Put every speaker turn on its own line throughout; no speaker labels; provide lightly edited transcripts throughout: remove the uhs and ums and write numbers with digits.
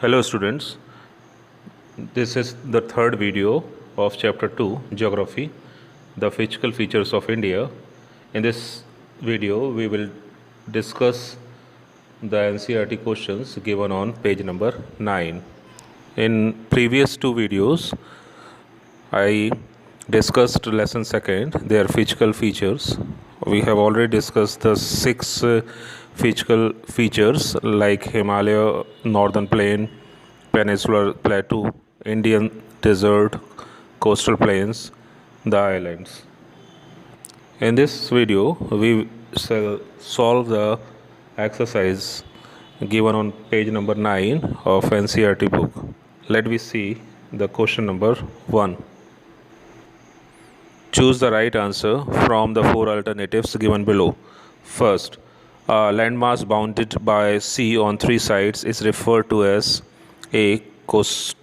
Hello students, this is the third video of chapter 2 Geography, the physical features of India. In this video we will discuss the NCERT questions given on page number 9. In previous two videos I discussed lesson second, their physical features. We have already discussed the six physical features like Himalaya, Northern Plain, Peninsular Plateau, Indian Desert, coastal plains, the islands. In this video, we shall solve the exercise given on page number 9 of NCERT book. Let me see the question number 1. Choose the right answer from the four alternatives given below. First, a landmass bounded by sea on three sides is referred to as A. Coast,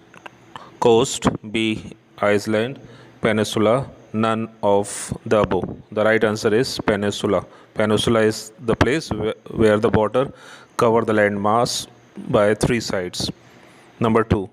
B. Island, Peninsula, none of the above. The right answer is peninsula. Peninsula is the place where the water covers the landmass by three sides. Number 2.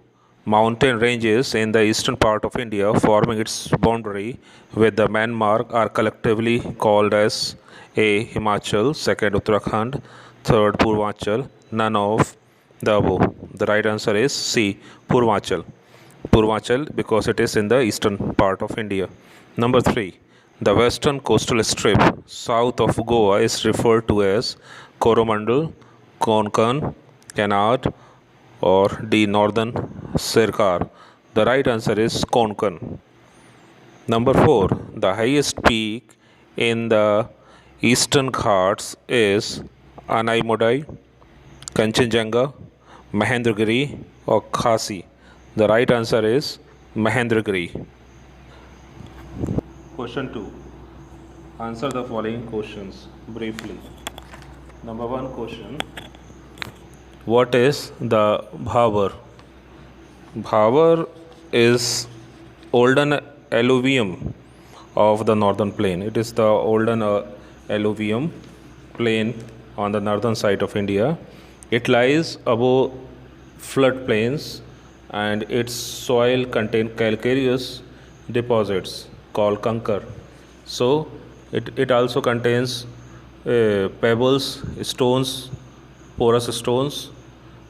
Mountain ranges in the eastern part of India forming its boundary with the Myanmar are collectively called as A. Himachal, second Uttarakhand, third Purvanchal, none of the above. The right answer is C. Purvanchal. Purvanchal because it is in the eastern part of India. Number 3. The western coastal strip south of Goa is referred to as Coromandel, Konkan, Kanad, or D. Northern Sircar. The right answer is Konkan. Number 4. The highest peak in the eastern Ghats is Anaimodai, Kanchenjunga, Mahendragiri, or Khasi. The right answer is Mahendragiri. Question 2. Answer the following questions briefly. Number 1 question. What is the Bhavar? Bhavar is olden alluvium of the northern plain. It is the olden alluvium plain on the northern side of India. It lies above floodplains and its soil contains calcareous deposits called kankar. So it also contains pebbles, stones, porous stones,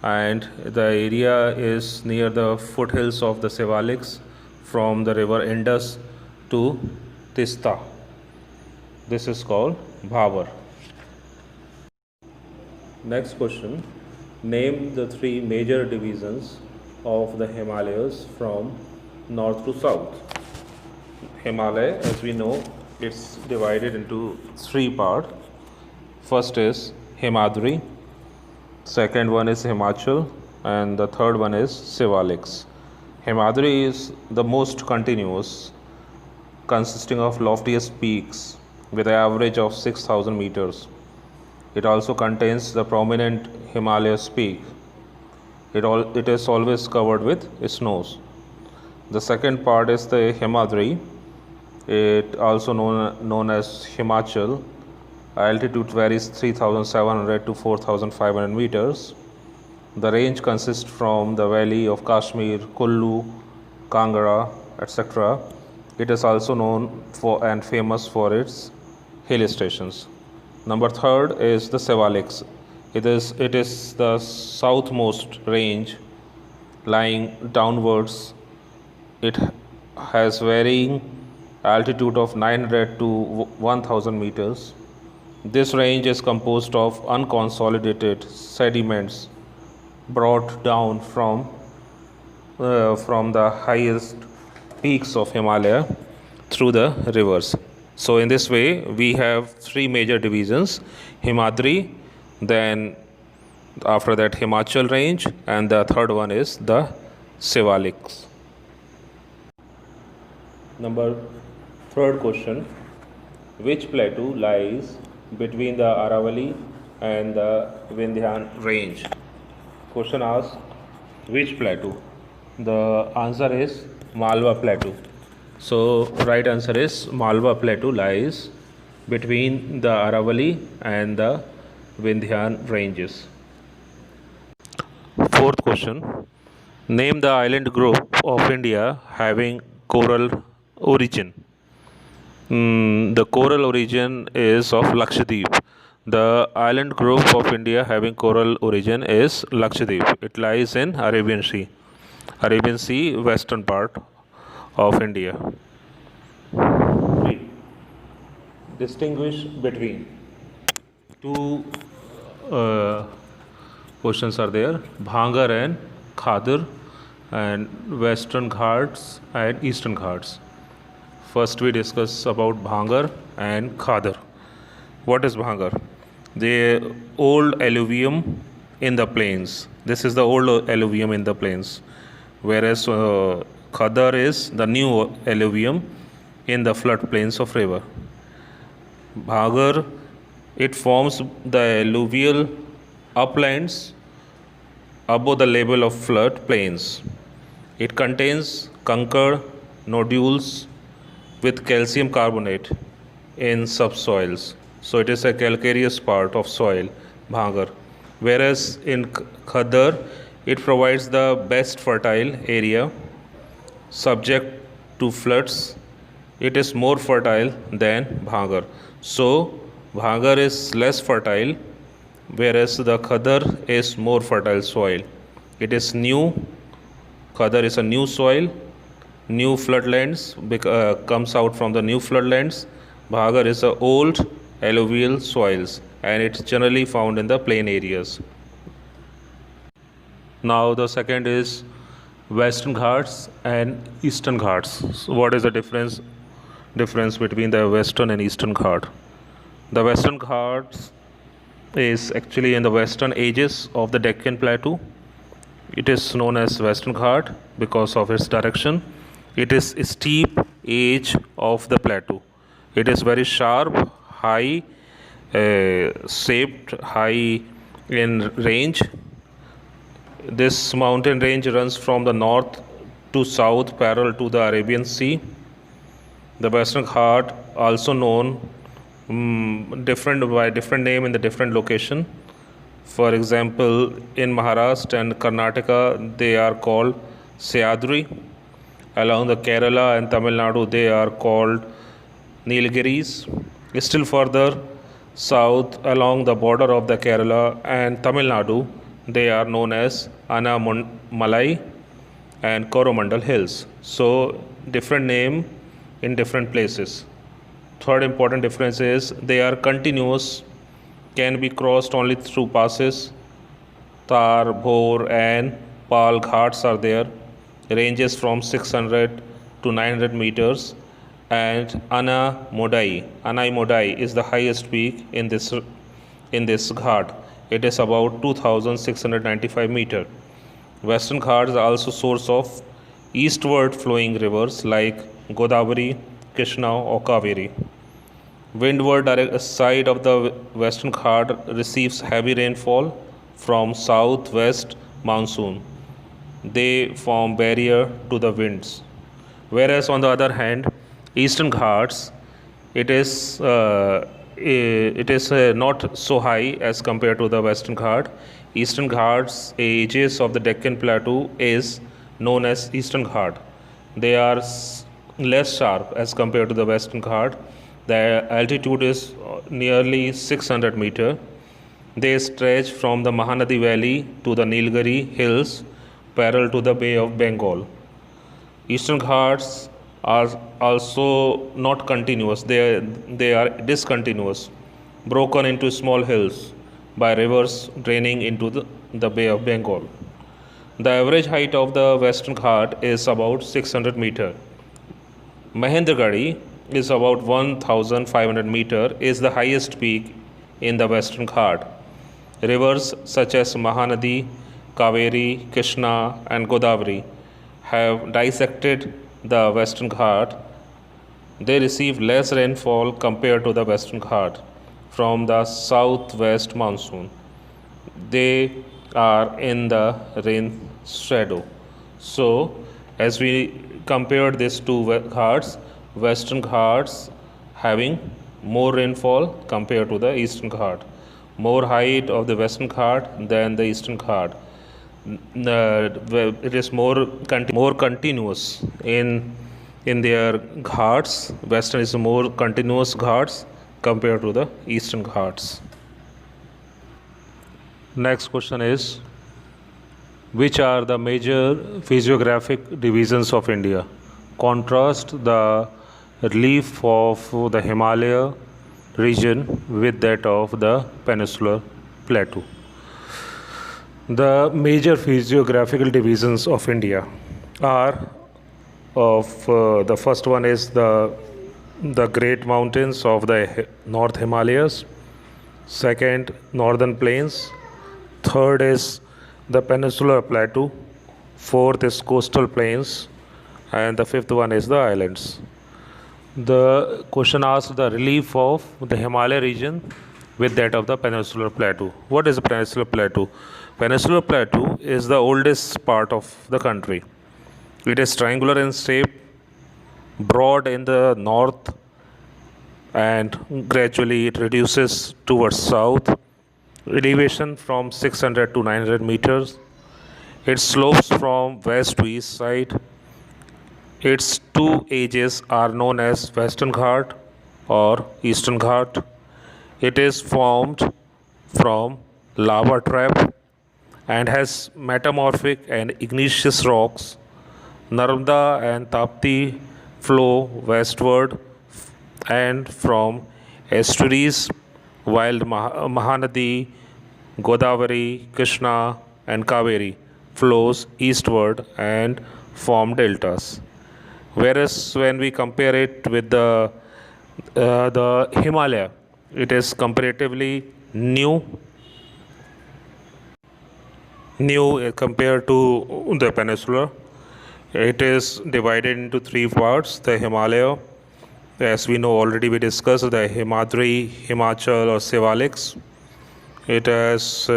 and the area is near the foothills of the Shivaliks from the river Indus to Tista. This is called Bhavar. Next question. Name the three major divisions of the Himalayas from north to south. Himalaya, as we know, it's divided into three parts. First is Himadri, second one is Himachal, and the third one is Shivaliks. Himadri is the most continuous, consisting of loftiest peaks with an average of 6,000 meters. It also contains the prominent Himalayas peak. It is always covered with snows. The second part is the Himadri. It also known as Himachal. Altitude varies 3,700 to 4,500 meters. The range consists from the valley of Kashmir, Kullu, Kangra, etc. It is also known for and famous for its hill stations. Number third is the Shivaliks. It is the southmost range lying downwards. It has varying altitude of 900 to 1,000 meters. This range is composed of unconsolidated sediments brought down from the highest peaks of Himalaya through the rivers. So in this way we have three major divisions: Himadri, then after that Himachal range, and the third one is the Shivaliks. Third question. Which plateau lies between the Aravalli and the Vindhyan range? Question asks, which plateau? The answer is Malwa Plateau. So right answer is Malwa Plateau lies between the Aravalli and the Vindhyan ranges. Fourth question. Name the island group of India having coral origin. The coral origin is of Lakshadweep. The island group of India having coral origin is Lakshadweep. It lies in Arabian Sea, western part of India. 3. Distinguish between two questions are there: Bhangar and Khadir, and Western Ghats and Eastern Ghats. First, we discuss about Bhangar and Khadir. What is Bhangar? The old alluvium in the plains. This is the old alluvium in the plains, whereas Khadir is the new alluvium in the floodplains of river. Bhangar, it forms the alluvial uplands above the level of flood plains. It contains conker nodules with calcium carbonate in subsoils. So it is a calcareous part of soil, Bhangar. Whereas in Khadir, it provides the best fertile area subject to floods. It is more fertile than Bhangar. So Bhangar is less fertile, whereas the Khadir is more fertile soil. It is new. Khadir is a new soil, new floodlands, comes out from the new floodlands. Bhangar is the old alluvial soils, and it's generally found in the plain areas. Now the second is Western Ghats and Eastern Ghats. So what is the difference between the Western and Eastern Ghat? The Western Ghats is actually in the western edges of the Deccan Plateau. It is known as Western Ghat because of its direction. It is a steep edge of the plateau. It is very sharp, high, shaped, high in range. This mountain range runs from the north to south parallel to the Arabian Sea. The Western Ghat, also known by different name in the different location. For example, in Maharashtra and Karnataka, they are called Sahyadri. Along the Kerala and Tamil Nadu, they are called Nilgiris. Still further south, along the border of the Kerala and Tamil Nadu, they are known as Annamalai and Coromandel Hills. So different name in different places. Third important difference is they are continuous, can be crossed only through passes. Tar, Bhor and Pal Ghats are there, ranges from 600 to 900 meters. And Anaimodai is the highest peak in this ghat. It is about 2695 meters. Western Ghats are also source of eastward flowing rivers like Godavari, Krishna or Kaveri. Windward side of the Western Ghat receives heavy rainfall from southwest monsoon. They form barrier to the winds. Whereas on the other hand, Eastern Ghats, it is not so high as compared to the Western Ghat. Eastern Ghats, edges of the Deccan Plateau, is known as Eastern Ghat. They are less sharp as compared to the Western Ghat. The altitude is nearly 600 meters. They stretch from the Mahanadi Valley to the Nilgiri Hills, parallel to the Bay of Bengal. Eastern Ghats are also not continuous. They are discontinuous, broken into small hills by rivers draining into the Bay of Bengal. The average height of the Western Ghat is about 600 meters. Mahendragiri is about 1500 meters, is the highest peak in the Western Ghat. Rivers such as Mahanadi, Kaveri, Krishna and Godavari have dissected the Western Ghat. They receive less rainfall compared to the Western Ghat from the southwest monsoon. They are in the rain shadow. So as we compared these two Ghats, Western Ghats having more rainfall compared to the Eastern Ghat. More height of the Western Ghat than the Eastern Ghat. It is more continuous in their ghats. Western is more continuous ghats compared to the eastern ghats. Next question is, which are the major physiographic divisions of India? Contrast the relief of the Himalaya region with that of the peninsular plateau. The major physiographical divisions of India are the first one is the great mountains of the North Himalayas, second northern plains, third is the peninsular plateau, fourth is coastal plains, and the fifth one is the islands. The question asks the relief of the Himalaya region with that of the peninsular plateau. What is the peninsular plateau? Peninsular plateau is the oldest part of the country. It is triangular in shape, broad in the north, and gradually it reduces towards south. Elevation from 600 to 900 meters. It slopes from west to east side. Its two edges are known as Western Ghat or Eastern Ghat. It is formed from lava trap and has metamorphic and igneous rocks. Narmada and Tapti flow westward and from estuaries, while Mahanadi, Godavari, Krishna, and Kaveri flows eastward and form deltas. Whereas when we compare it with the Himalaya, it is comparatively new compared to the peninsula. It is divided into three parts. The Himalaya, as we know already, we discussed the Himadri, Himachal or Sivaliks. It has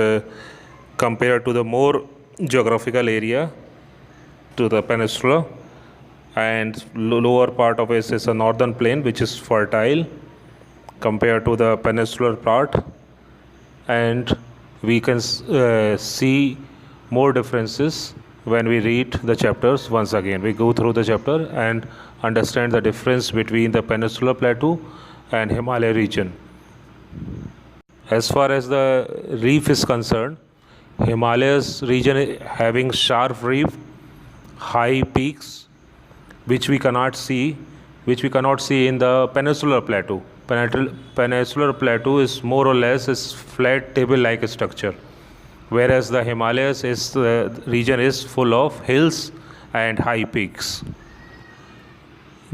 compared to the more geographical area to the peninsula, and lower part of it is a northern plain which is fertile compared to the peninsular part, and we can see more differences when we read the chapters once again. We go through the chapter and understand the difference between the peninsular plateau and Himalaya region. As far as the reef is concerned, Himalayas region having sharp reef, high peaks, which we cannot see in the peninsular plateau. Peninsular plateau is more or less is flat table-like structure, whereas the Himalayas region is full of hills and high peaks.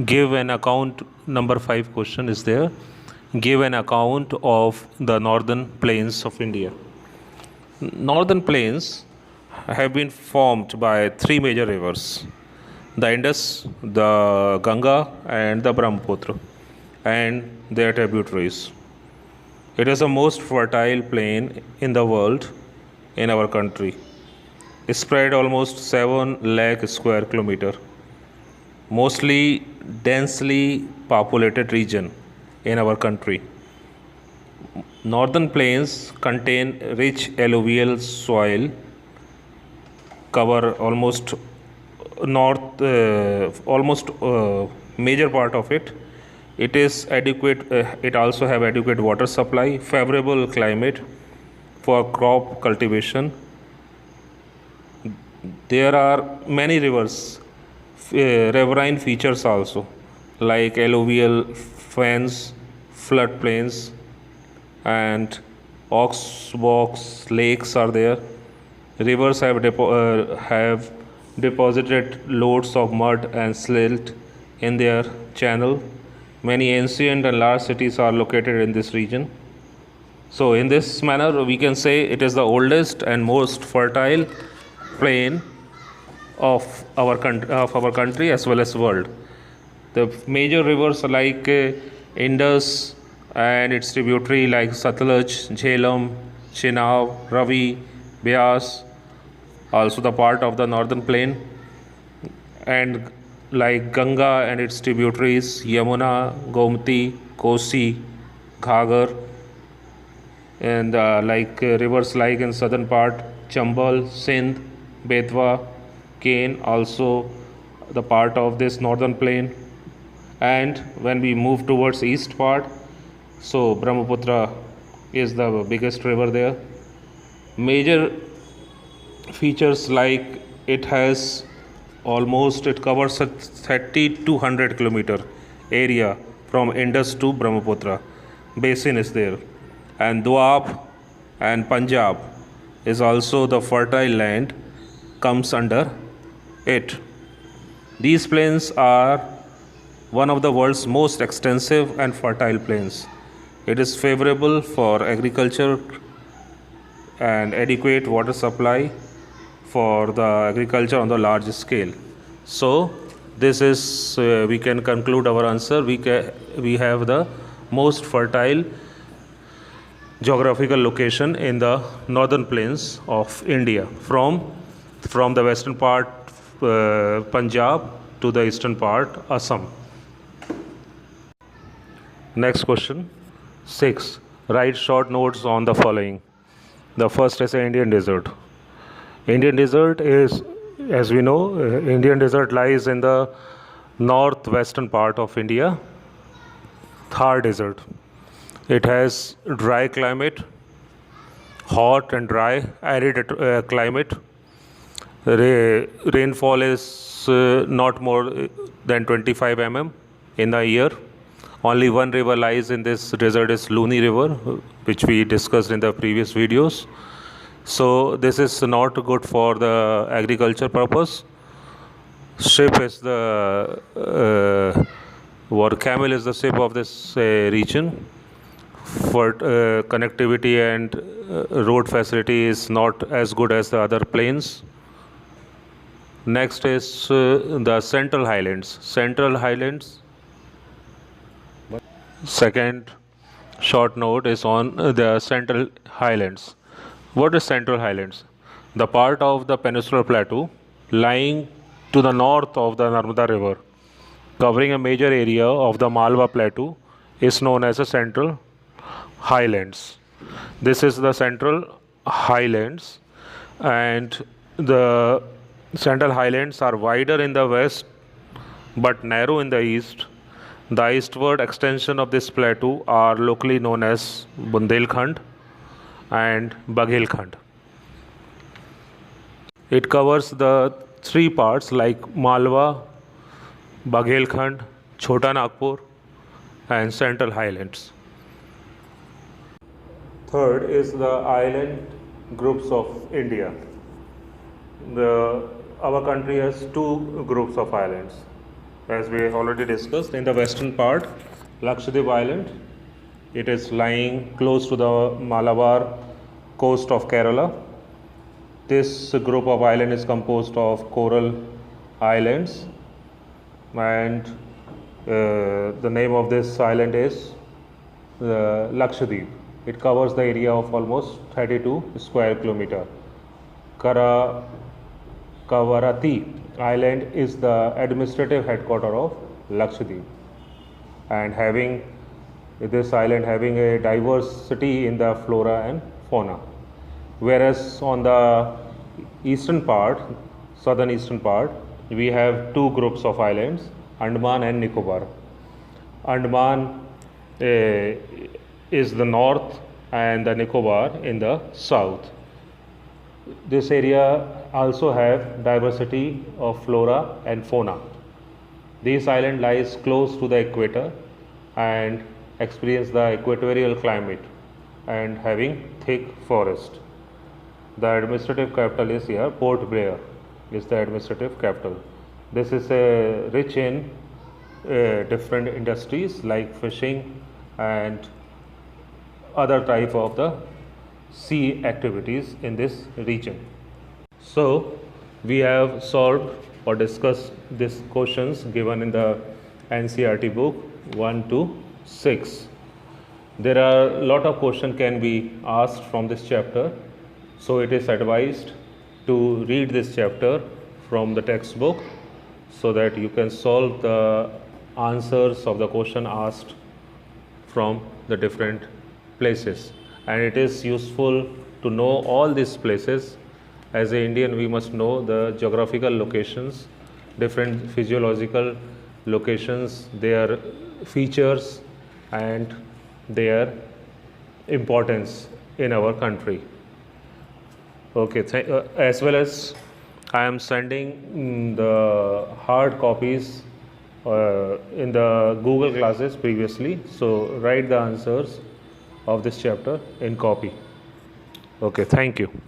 Give an account. Number 5 question is there. Give an account of the northern plains of India. Northern plains have been formed by 3 major rivers: the Indus, the Ganga, and the Brahmaputra, and their tributaries. It is the most fertile plain in the world in our country. It spread almost 7 lakh square kilometer, mostly densely populated region in our country. Northern plains contain rich alluvial soil, cover almost major part of it. It is adequate. It also have adequate water supply, favorable climate for crop cultivation. There are many rivers, riverine features also, like alluvial fens, floodplains, and oxbox lakes are there. Rivers have deposited loads of mud and silt in their channel. Many ancient and large cities are located in this region. So in this manner we can say it is the oldest and most fertile plain of our country as well as world. The major rivers like Indus and its tributary like Satluj, Jhelum, Chenab, Ravi, Beas, also the part of the northern plain, and like Ganga and its tributaries Yamuna, Gomti, Kosi, Ghagar, and rivers like in southern part Chambal, Sindh, Betwa, Kane, also the part of this northern plain. And when we move towards east part, so Brahmaputra is the biggest river there. Major features like it covers a 3200 kilometer area from Indus to Brahmaputra. Basin is there, and Doab and Punjab is also the fertile land comes under it. These plains are one of the world's most extensive and fertile plains. It is favorable for agriculture and adequate water supply for the agriculture on the large scale. So this is we can conclude our answer. We have the most fertile geographical location in the northern plains of India, from the western part Punjab to the eastern part Assam. Next question 6. Write short notes on the following. The first is Indian desert. Indian desert is, as we know, Indian desert lies in the northwestern part of India. Thar desert. It has dry climate, hot and dry, arid climate. Rainfall is not more than 25 mm in a year. Only one river lies in this desert is Luni River, which we discussed in the previous videos. So this is not good for the agriculture purpose. Ship is the camel is the ship of this region. For connectivity and road facility is not as good as the other plains. Next is the Central Highlands. Central Highlands. Second short note is on the Central Highlands. What is Central Highlands? The part of the Peninsular Plateau lying to the north of the Narmada River, covering a major area of the Malwa Plateau, is known as the Central Highlands. This is the Central Highlands, and the Central Highlands are wider in the west but narrow in the east. The eastward extension of this plateau are locally known as Bundelkhand and Baghelkhand. It covers the three parts like Malwa, Baghelkhand, Chota Nagpur and Central Highlands. Third is the island groups of India. Our country has two groups of islands. As we already discussed, in the western part, Lakshadweep Island, it is lying close to the Malabar coast of Kerala. This group of islands is composed of coral islands, and the name of this island is Lakshadweep. It covers the area of almost 32 square kilometer. Kavarati Island is the administrative headquarter of Lakshadweep, and this island having a diversity in the flora and fauna. Whereas on the eastern part, southern eastern part, we have two groups of islands, Andaman and Nicobar. Andaman is the north and the Nicobar in the south. This area also have diversity of flora and fauna. This island lies close to the equator and experience the equatorial climate and having thick forest. The administrative capital is here, Port Blair is the administrative capital. This is rich in different industries like fishing and other type of the sea activities in this region. So we have solved or discussed these questions given in the NCERT book 1 to 6. There are a lot of questions can be asked from this chapter, so it is advised to read this chapter from the textbook so that you can solve the answers of the question asked from the different places. And it is useful to know all these places As an Indian, we must know the geographical locations, different physiological locations, their features, and their importance in our country. Okay, as well as I am sending the hard copies in the Google classes previously. So write the answers of this chapter in copy. Okay, thank you.